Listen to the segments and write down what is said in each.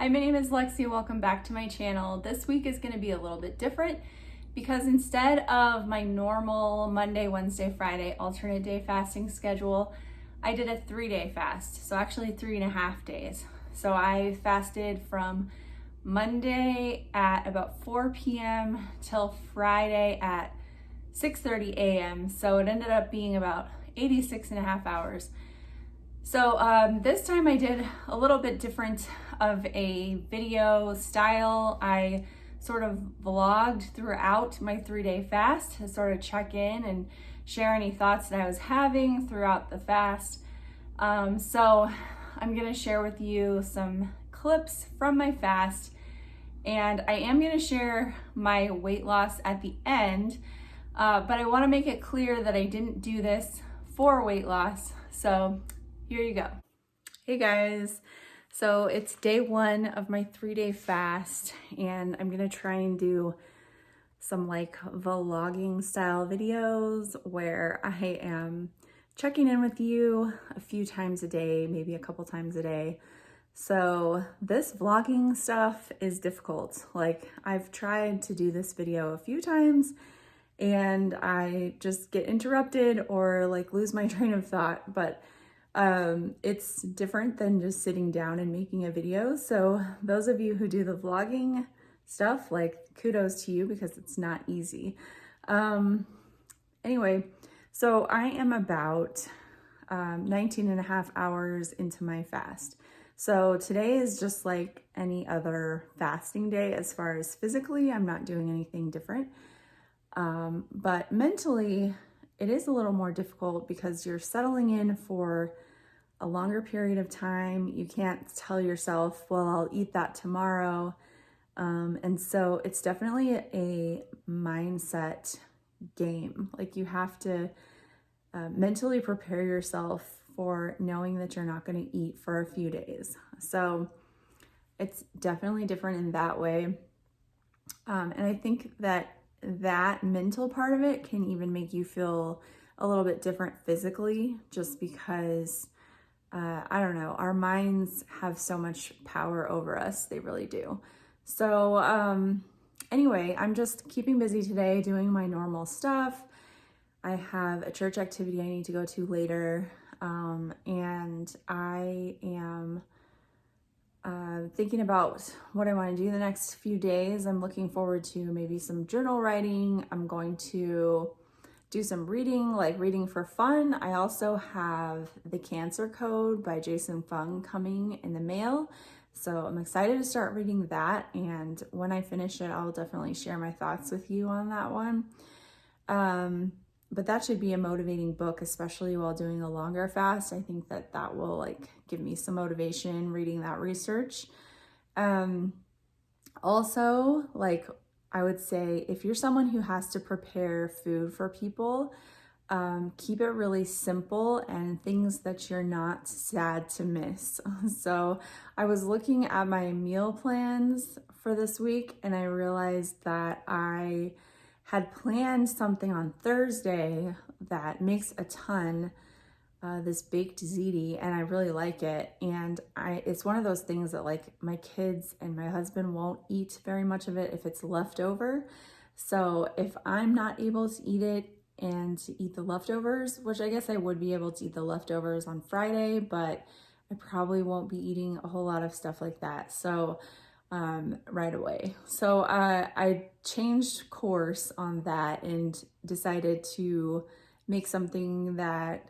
Hi, my name is Lexi. Welcome back to my channel. This week is going to be a little bit different because instead of my normal Monday, Wednesday, Friday alternate day fasting schedule, I did a 3-day fast. So actually 3.5 days. So I fasted from Monday at about 4 p.m. till Friday at 6:30 a.m. So it ended up being about 86.5 hours. So this time I did a little bit different of a video style. I sort of vlogged throughout my 3-day fast to sort of check in and share any thoughts that I was having throughout the fast. So I'm gonna share with you some clips from my fast, and I am gonna share my weight loss at the end, but I wanna make it clear that I didn't do this for weight loss. So here you go. Hey guys, so it's day 1 of my 3-day fast, and I'm gonna try and do some like vlogging style videos where I am checking in with you a few times a day, maybe a couple times a day. So this vlogging stuff is difficult. Like, I've tried to do this video a few times and I just get interrupted or like lose my train of thought, but it's different than just sitting down and making a video. So those of you who do the vlogging stuff, like, kudos to you because it's not easy. Anyway, so I am about 19.5 hours into my fast. So today is just like any other fasting day as far as physically. I'm not doing anything different. But mentally, it is a little more difficult because you're settling in for a longer period of time. You can't tell yourself, well, I'll eat that tomorrow. And so it's definitely a mindset game. Like, you have to mentally prepare yourself for knowing that you're not going to eat for a few days. So it's definitely different in that way. And I think that mental part of it can even make you feel a little bit different physically, just because I don't know, our minds have so much power over us. They really do. So anyway, I'm just keeping busy today doing my normal stuff. I have a church activity I need to go to later, and I am thinking about what I want to do the next few days. I'm looking forward to maybe some journal writing. I'm going to do some reading, like reading for fun. I also have The Cancer Code by Jason Fung coming in the mail. So I'm excited to start reading that. And when I finish it, I'll definitely share my thoughts with you on that one. But that should be a motivating book, especially while doing a longer fast. I think that will like give me some motivation reading that research. Also, like, I would say if you're someone who has to prepare food for people, keep it really simple and things that you're not sad to miss. So I was looking at my meal plans for this week and I realized that I had planned something on Thursday that makes a ton, this baked ziti, and I really like it. And it's one of those things that, like, my kids and my husband won't eat very much of it if it's left over. So if I'm not able to eat it and to eat the leftovers, which I guess I would be able to eat the leftovers on Friday, but I probably won't be eating a whole lot of stuff like that. So right away. So I changed course on that and decided to make something that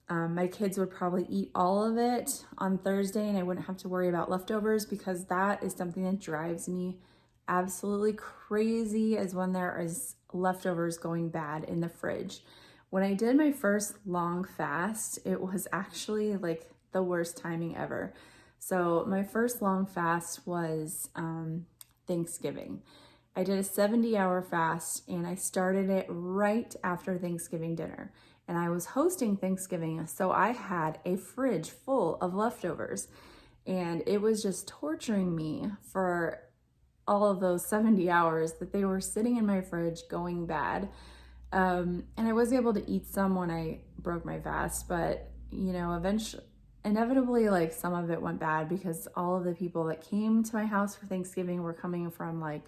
my kids would probably eat all of it on Thursday and I wouldn't have to worry about leftovers, because that is something that drives me absolutely crazy, is when there is leftovers going bad in the fridge. When I did my first long fast, it was actually like the worst timing ever. So my first long fast was Thanksgiving. I did a 70-hour fast and I started it right after Thanksgiving dinner. And I was hosting Thanksgiving, so I had a fridge full of leftovers. And it was just torturing me for all of those 70 hours that they were sitting in my fridge going bad. And I was able to eat some when I broke my fast, but you know, eventually inevitably, like, some of it went bad because all of the people that came to my house for Thanksgiving were coming from like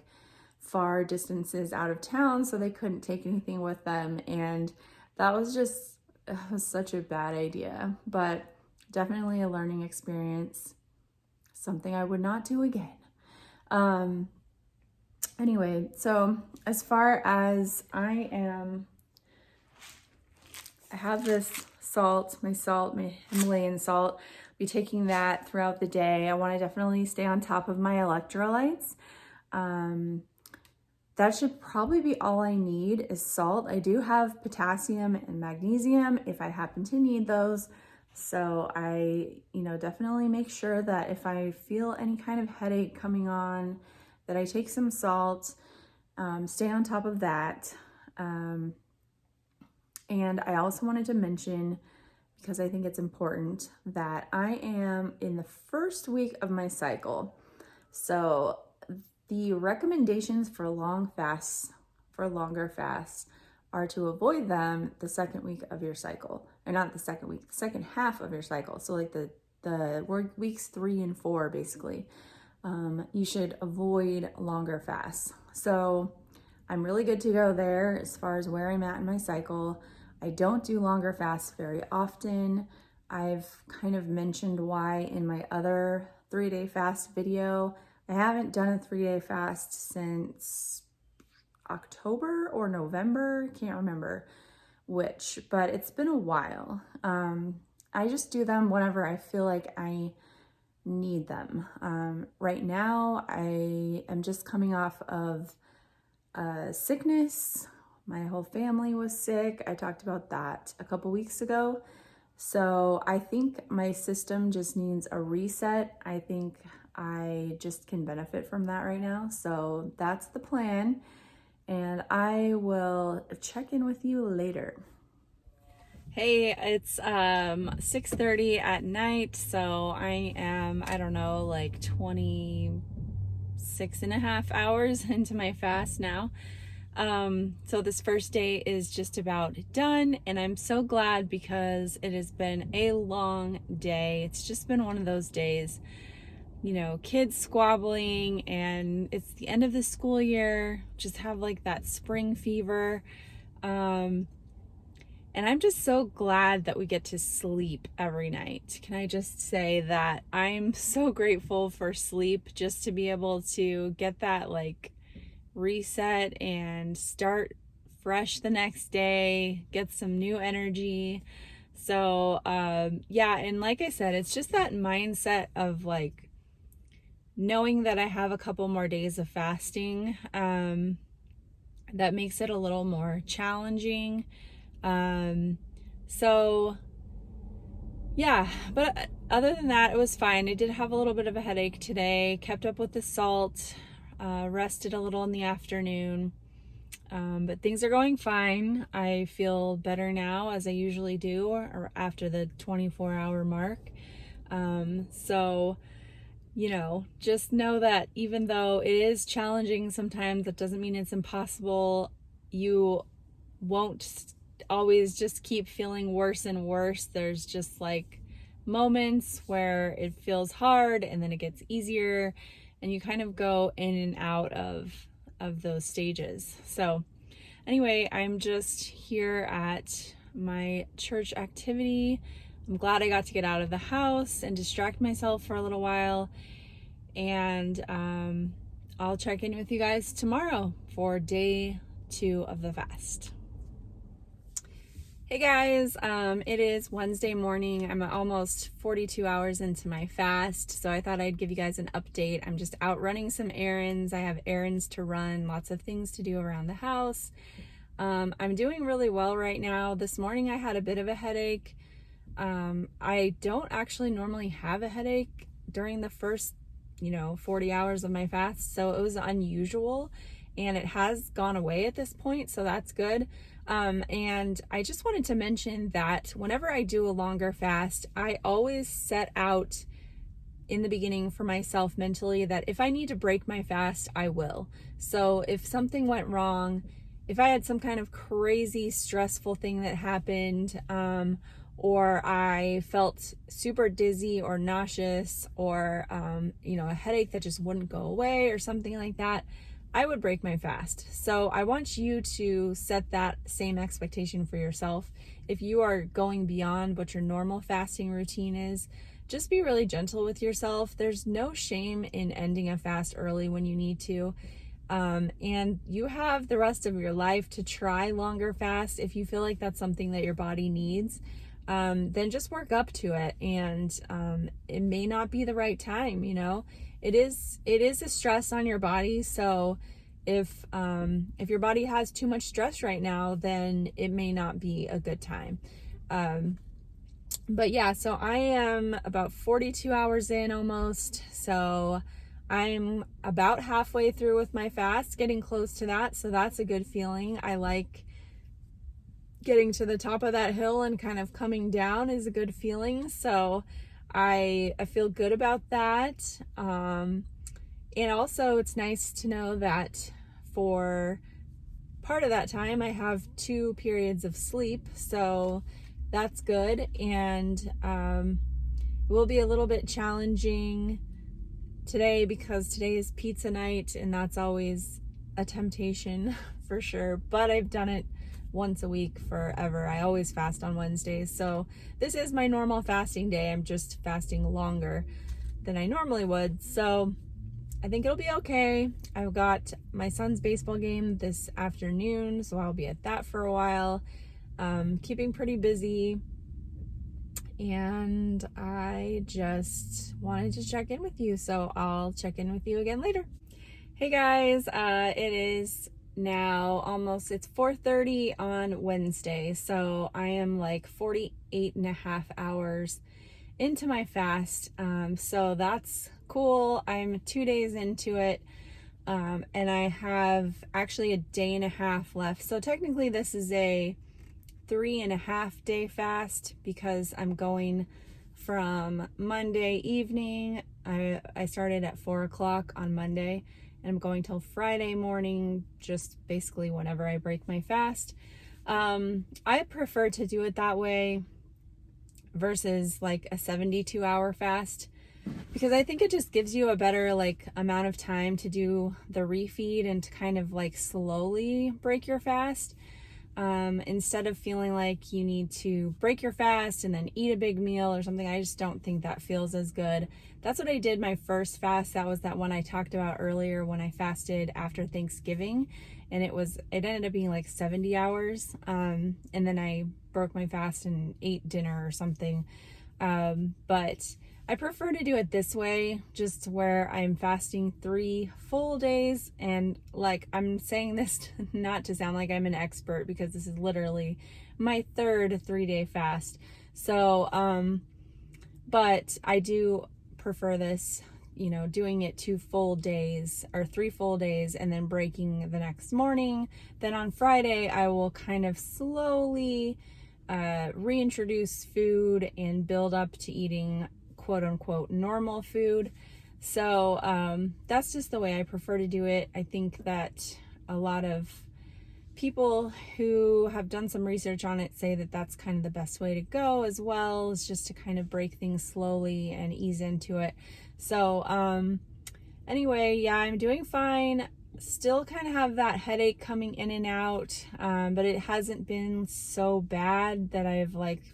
far distances out of town, so they couldn't take anything with them. And that was just, it was such a bad idea, but definitely a learning experience, something I would not do again. Anyway, so as far as I have this salt, my Himalayan salt, be taking that throughout the day. I want to definitely stay on top of my electrolytes. That should probably be all I need is salt. I do have potassium and magnesium if I happen to need those. So I, definitely make sure that if I feel any kind of headache coming on, that I take some salt, stay on top of that. And I also wanted to mention, because I think it's important, that I am in the first week of my cycle. So the recommendations for longer fasts, are to avoid them the second week of your cycle. Or not the second week, the second half of your cycle. So like the weeks 3 and 4, basically. You should avoid longer fasts. So I'm really good to go there as far as where I'm at in my cycle. I don't do longer fasts very often. I've kind of mentioned why in my other 3-day fast video. I haven't done a 3-day fast since October or November, can't remember which, but it's been a while. I just do them whenever I feel like I need them. Right now, I am just coming off of sickness. My whole family was sick. I talked about that a couple weeks ago. So I think my system just needs a reset. I think I just can benefit from that right now. So that's the plan. And I will check in with you later. Hey, it's 6:30 at night, so I am, I don't know, like 26 and a half hours into my fast now. So this first day is just about done, and I'm so glad because it has been a long day. It's just been one of those days, kids squabbling, and it's the end of the school year, just have like that spring fever. And I'm just so glad that we get to sleep every night. Can I just say that I'm so grateful for sleep, just to be able to get that like reset and start fresh the next day, get some new energy. So yeah, and like I said, it's just that mindset of like knowing that I have a couple more days of fasting, that makes it a little more challenging. So yeah, but other than that, it was fine. I did have a little bit of a headache today, kept up with the salt, rested a little in the afternoon, but things are going fine. I feel better now, as I usually do, or after the 24-hour mark. So, just know that even though it is challenging sometimes, that doesn't mean it's impossible. You won't always just keep feeling worse and worse. There's just like moments where it feels hard and then it gets easier, and you kind of go in and out of those stages. So anyway, I'm just here at my church activity. I'm glad I got to get out of the house and distract myself for a little while, and I'll check in with you guys tomorrow for day 2 of the fast. Hey guys, it is Wednesday morning. I'm almost 42 hours into my fast, so I thought I'd give you guys an update. I'm just out running some errands. I have errands to run, lots of things to do around the house. I'm doing really well right now. This morning I had a bit of a headache. I don't actually normally have a headache during the first, 40 hours of my fast, so it was unusual, and it has gone away at this point, so that's good. And I just wanted to mention that whenever I do a longer fast, I always set out in the beginning for myself mentally that if I need to break my fast, I will. So if something went wrong, if I had some kind of crazy stressful thing that happened, or I felt super dizzy or nauseous, or a headache that just wouldn't go away or something like that, I would break my fast. So I want you to set that same expectation for yourself. If you are going beyond what your normal fasting routine is, just be really gentle with yourself. There's no shame in ending a fast early when you need to. And you have the rest of your life to try longer fasts. If you feel like that's something that your body needs, then just work up to it. And it may not be the right time, It is a stress on your body. So if your body has too much stress right now, then it may not be a good time. But yeah, so I am about 42 hours in almost. So I'm about halfway through with my fast, getting close to that. So that's a good feeling. I like getting to the top of that hill and kind of coming down is a good feeling. So I feel good about that. And also it's nice to know that for part of that time I have 2 periods of sleep. So that's good. And it will be a little bit challenging today because today is pizza night, and that's always a temptation for sure. But I've done it once a week forever. I always fast on Wednesdays. So this is my normal fasting day. I'm just fasting longer than I normally would. So I think it'll be okay. I've got my son's baseball game this afternoon, so I'll be at that for a while. Keeping pretty busy. And I just wanted to check in with you, so I'll check in with you again later. Hey guys, it is now it's 4:30 on Wednesday, so I am like 48 and a half hours into my fast. So that's cool. I'm 2 days into it, and I have actually a day and a half left. So technically this is a 3.5 day fast because I'm going from Monday evening. I started at 4 o'clock on Monday, and I'm going till Friday morning, just basically whenever I break my fast. I prefer to do it that way versus like a 72-hour fast, because I think it just gives you a better amount of time to do the refeed and to kind of slowly break your fast. Instead of feeling like you need to break your fast and then eat a big meal or something. I just don't think that feels as good. That's what I did my first fast. That was that one I talked about earlier when I fasted after Thanksgiving, and it ended up being 70 hours. And then I broke my fast and ate dinner or something. But I prefer to do it this way, just where I'm fasting 3 full days. And I'm saying this not to sound like I'm an expert, because this is literally my 3rd 3-day fast. So, but I do prefer this, doing it 2 full days or 3 full days and then breaking the next morning. Then on Friday, I will kind of slowly reintroduce food and build up to eating quote unquote normal food. So that's just the way I prefer to do it. I think that a lot of people who have done some research on it say that that's kind of the best way to go as well, is just to kind of break things slowly and ease into it. So anyway, yeah, I'm doing fine. Still kind of have that headache coming in and out, but it hasn't been so bad that I've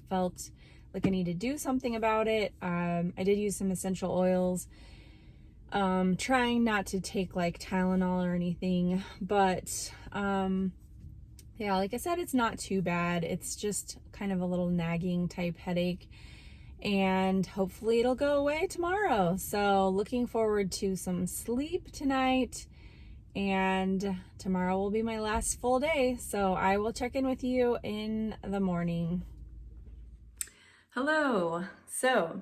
felt like I need to do something about it. I did use some essential oils, trying not to take Tylenol or anything, but yeah, like I said, it's not too bad. It's just kind of a little nagging type headache, and hopefully it'll go away tomorrow. So looking forward to some sleep tonight, and tomorrow will be my last full day. So I will check in with you in the morning. Hello. So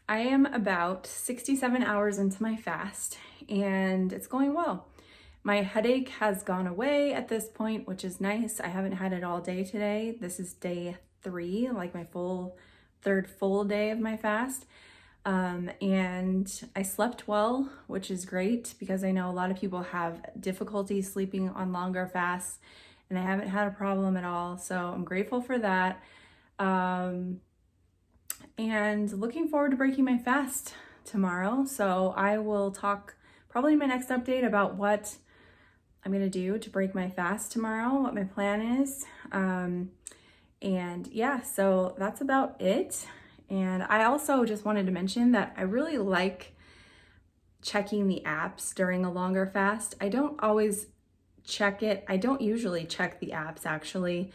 I am about 67 hours into my fast, and it's going well. My headache has gone away at this point, which is nice. I haven't had it all day today. This is day 3, my 3rd full day of my fast. And I slept well, which is great, because I know a lot of people have difficulty sleeping on longer fasts, and I haven't had a problem at all. So I'm grateful for that. and looking forward to breaking my fast tomorrow. So I will talk probably in my next update about what I'm gonna do to break my fast tomorrow, what my plan is. And yeah, so that's about it. And I also just wanted to mention that I really like checking the apps during a longer fast. I don't always check it. I don't usually check the apps actually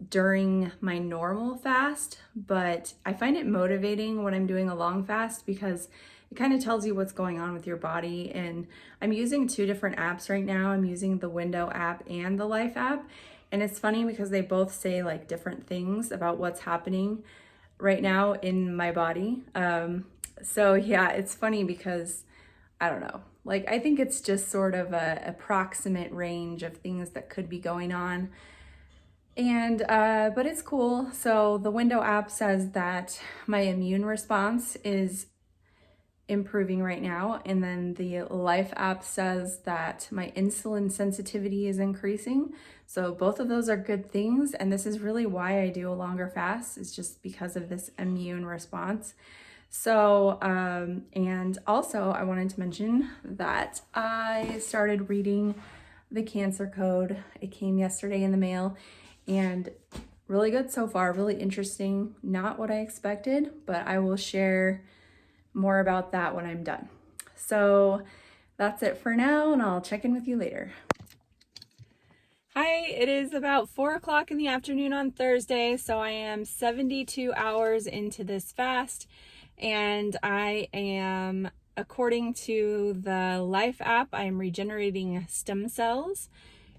during my normal fast, but I find it motivating when I'm doing a long fast because it kind of tells you what's going on with your body. And I'm using two different apps right now. I'm using the Window app and the Life app. And it's funny because they both say like different things about what's happening right now in my body. So yeah, it's funny because I don't know, like I think it's just sort of a approximate range of things that could be going on. And but it's cool. So the Window app says that my immune response is improving right now, and then the Life app says that my insulin sensitivity is increasing. So both of those are good things, and this is really why I do a longer fast, is just because of this immune response. So and also I wanted to mention that I started reading the Cancer Code. It came yesterday in the mail, and really good so far, really interesting. Not what I expected, but I will share more about that when I'm done. So that's it for now, and I'll check in with you later. Hi, it is about 4 o'clock in the afternoon on Thursday, so I am 72 hours into this fast, and I am, according to the Life app, I am regenerating stem cells,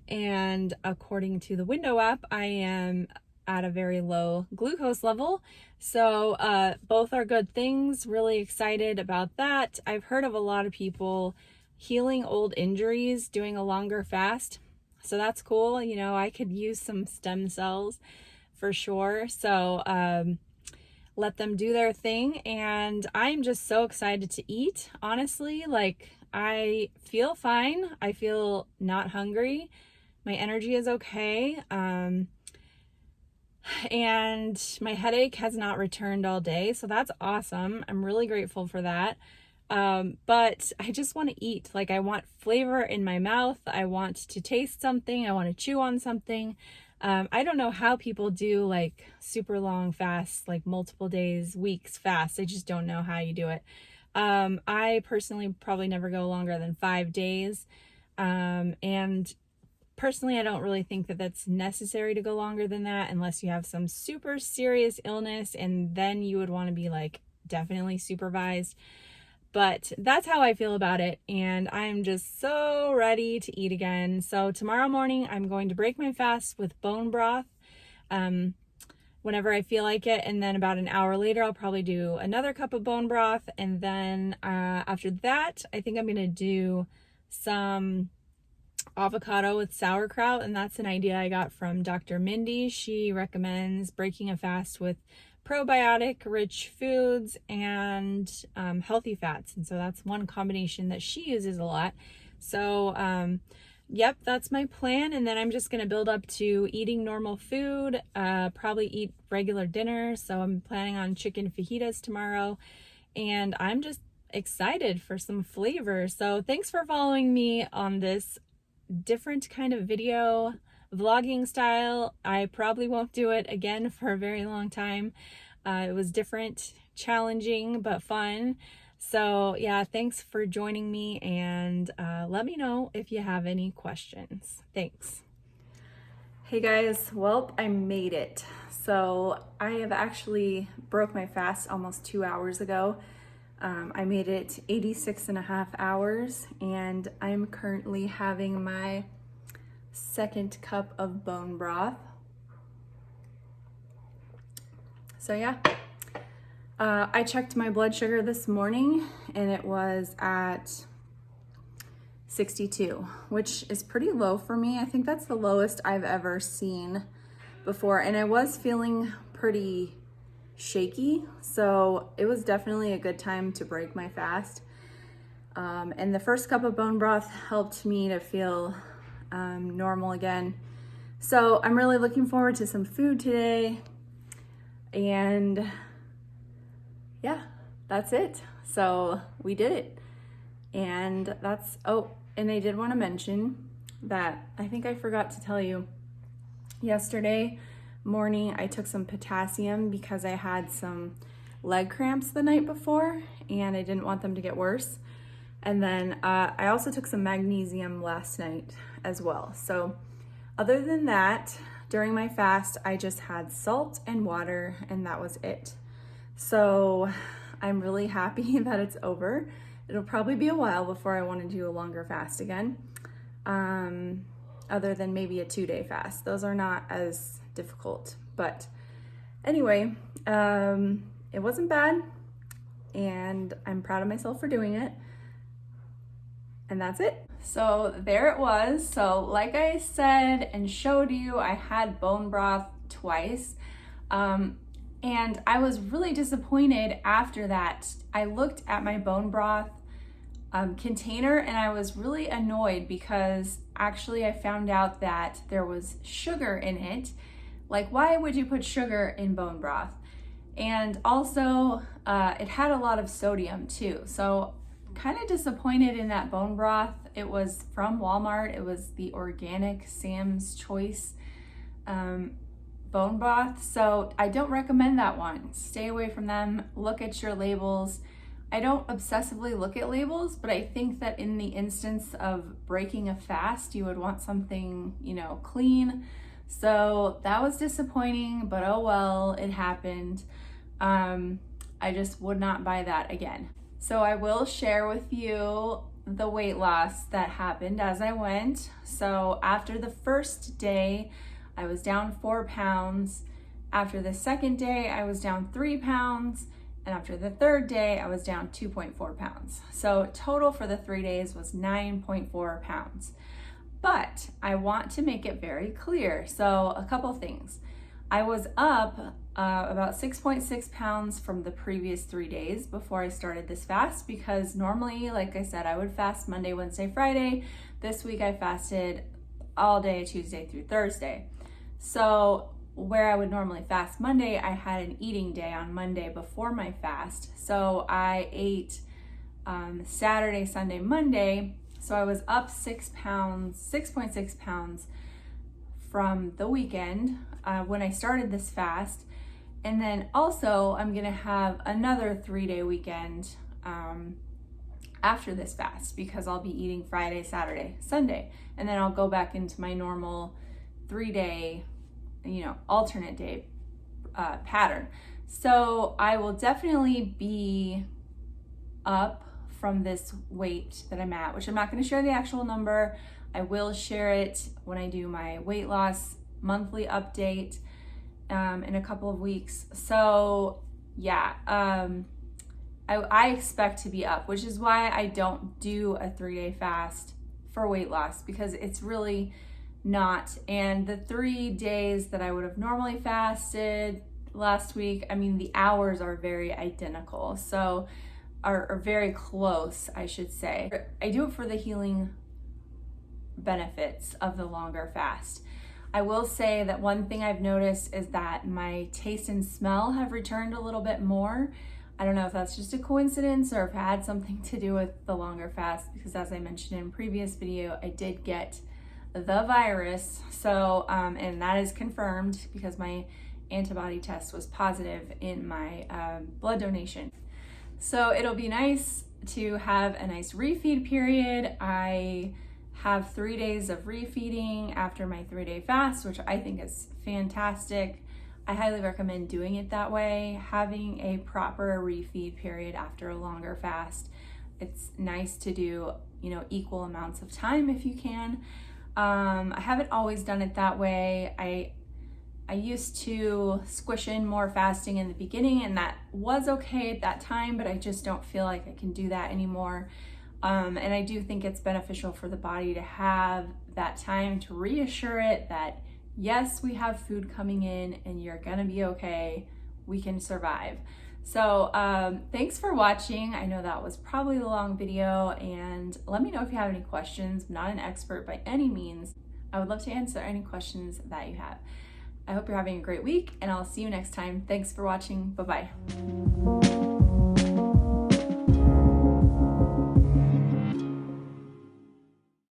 and according to the Window app, I am at a very low glucose level. So both are good things. Really excited about that. I've heard of a lot of people healing old injuries doing a longer fast. So that's cool. You know, I could use some stem cells for sure. So let them do their thing. And I'm just so excited to eat. Honestly, like I feel fine. I feel not hungry. My energy is okay. And my headache has not returned all day, so that's awesome. I'm really grateful for that. But I just want to eat. Like I want flavor in my mouth. I want to taste something. I want to chew on something. I don't know how people do like super long fasts, like multiple days, weeks fasts. I just don't know how you do it. I personally probably never go longer than 5 days. And personally, I don't really think that that's necessary to go longer than that unless you have some super serious illness, and then you would want to be like definitely supervised. But that's how I feel about it, and I'm just so ready to eat again. So tomorrow morning, I'm going to break my fast with bone broth whenever I feel like it, and then about an hour later, I'll probably do another cup of bone broth, and then after that, I think I'm going to do some avocado with sauerkraut, and that's an idea I got from Dr. Mindy. She recommends breaking a fast with probiotic rich foods and healthy fats, and so that's one combination that she uses a lot. So yep, that's my plan, and then I'm just going to build up to eating normal food, probably eat regular dinner. So I'm planning on chicken fajitas tomorrow, and I'm just excited for some flavor. So thanks for following me on this different kind of video vlogging style. I probably won't do it again for a very long time. It was different, challenging, but fun. So yeah, thanks for joining me, and let me know if you have any questions. Thanks. Hey guys, well, I made it. So I have actually broke my fast almost 2 hours ago. I made it 86.5 hours, and I'm currently having my second cup of bone broth. So yeah, I checked my blood sugar this morning, and it was at 62, which is pretty low for me. I think that's the lowest I've ever seen before, and I was feeling pretty shaky, so it was definitely a good time to break my fast. And the first cup of bone broth helped me to feel normal again. So I'm really looking forward to some food today, and yeah, that's it. So we did it. And that's, oh, and I did want to mention that I think I forgot to tell you, yesterday morning I took some potassium because I had some leg cramps the night before and I didn't want them to get worse. And then I also took some magnesium last night as well. So other than that, during my fast, I just had salt and water and that was it. So I'm really happy that it's over. It'll probably be a while before I want to do a longer fast again, other than maybe a 2-day fast. Those are not as difficult. But anyway, it wasn't bad and I'm proud of myself for doing it. And that's it. So there it was. So like I said and showed you, I had bone broth twice. And I was really disappointed after that. I looked at my bone broth container and I was really annoyed because actually I found out that there was sugar in it. Like, why would you put sugar in bone broth? And also it had a lot of sodium too. So kind of disappointed in that bone broth. It was from Walmart. It was the organic Sam's Choice bone broth. So I don't recommend that one. Stay away from them. Look at your labels. I don't obsessively look at labels, but I think that in the instance of breaking a fast, you would want something, you know, clean. So that was disappointing, but oh well, it happened. I just would not buy that again. So I will share with you the weight loss that happened as I went. So after the first day, I was down 4 pounds. After the second day, I was down 3 pounds. And after the third day, I was down 2.4 pounds. So total for the 3 days was 9.4 pounds. But I want to make it very clear. So a couple things. I was up about 6.6 pounds from the previous 3 days before I started this fast, because normally, like I said, I would fast Monday, Wednesday, Friday. This week I fasted all day, Tuesday through Thursday. So where I would normally fast Monday, I had an eating day on Monday before my fast. So I ate Saturday, Sunday, Monday. So I was up 6 pounds, 6.6 pounds from the weekend when I started this fast. And then also I'm gonna have another 3-day weekend after this fast, because I'll be eating Friday, Saturday, Sunday. And then I'll go back into my normal 3-day, you know, alternate day pattern. So I will definitely be up from this weight that I'm at, which I'm not going to share the actual number. I will share it when I do my weight loss monthly update in a couple of weeks. So yeah, I expect to be up, which is why I don't do a 3-day fast for weight loss, because it's really not. And the 3 days that I would have normally fasted last week, I mean, the hours are very identical, so are very close, I should say. I do it for the healing benefits of the longer fast. I will say that one thing I've noticed is that my taste and smell have returned a little bit more. I don't know if that's just a coincidence or if it had something to do with the longer fast, because as I mentioned in a previous video, I did get the virus. So, and that is confirmed because my antibody test was positive in my blood donation. So it'll be nice to have a nice refeed period. I have 3 days of refeeding after my 3-day fast, which I think is fantastic. I highly recommend doing it that way, having a proper refeed period after a longer fast. It's nice to do, you know, equal amounts of time if you can. I haven't always done it that way. I used to squish in more fasting in the beginning, and that was okay at that time, but I just don't feel like I can do that anymore. And I do think it's beneficial for the body to have that time to reassure it that, yes, we have food coming in and you're gonna be okay. We can survive. So thanks for watching. I know that was probably a long video, and let me know if you have any questions. I'm not an expert by any means. I would love to answer any questions that you have. I hope you're having a great week, and I'll see you next time. Thanks for watching. Bye-bye.